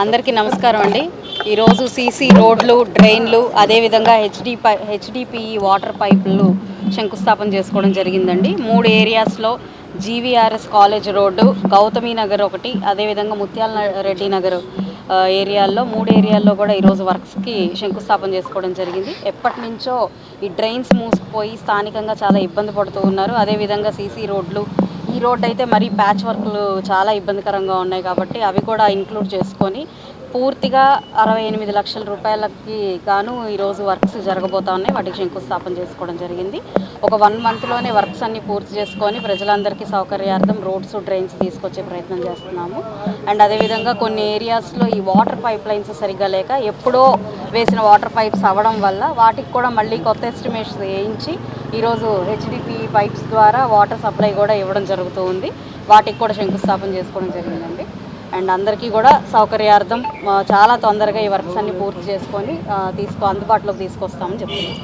అందరికీ నమస్కారం అండి. ఈరోజు సీసీ రోడ్లు, డ్రైన్లు, అదేవిధంగా హెచ్డిపిఈ వాటర్ పైపులు శంకుస్థాపన చేసుకోవడం జరిగిందండి. 3 ఏరియాస్లో జీవీఆర్ఎస్ కాలేజ్ రోడ్డు, గౌతమి నగర్ ఒకటి, అదేవిధంగా ముత్యాల రెడ్డి నగర్ ఏరియాల్లో 3 ఏరియాల్లో కూడా ఈరోజు వర్క్స్కి శంకుస్థాపన చేసుకోవడం జరిగింది. ఎప్పటి నుంచో ఈ డ్రైన్స్ మూసుకుపోయి స్థానికంగా చాలా ఇబ్బంది పడుతూ ఉన్నారు. అదేవిధంగా సీసీ రోడ్లు, ఈ రోడ్డు అయితే మరీ ప్యాచ్ వర్క్లు చాలా ఇబ్బందికరంగా ఉన్నాయి కాబట్టి అవి కూడా ఇంక్లూడ్ చేసుకొని పూర్తిగా 68 లక్షల రూపాయలకి గాను ఈరోజు వర్క్స్ జరగబోతా ఉన్నాయి. వాటికి శంకుస్థాపన చేసుకోవడం జరిగింది. ఒక 1 మంత్లోనే వర్క్స్ అన్ని పూర్తి చేసుకొని ప్రజలందరికీ సౌకర్యార్థం రోడ్స్, డ్రైన్స్ తీసుకొచ్చే ప్రయత్నం చేస్తున్నాము. అండ్ అదేవిధంగా కొన్ని ఏరియాస్లో ఈ వాటర్ పైప్ లైన్స్ సరిగ్గా లేక ఎప్పుడో వేసిన వాటర్ పైప్స్ అవ్వడం వల్ల వాటికి కూడా మళ్ళీ కొత్త ఎస్టిమేట్స్ వేయించి ఈరోజు హెచ్డిపి పైప్స్ ద్వారా వాటర్ సప్లై కూడా ఇవ్వడం జరుగుతూ ఉంది. వాటికి కూడా శంకుస్థాపన చేసుకోవడం జరిగిందండి. అండ్ అందరికీ కూడా సౌకర్యార్థం చాలా తొందరగా ఈ వర్క్స్ అన్ని పూర్తి చేసుకొని అందుబాటులోకి తీసుకొస్తామని చెప్తున్నాం.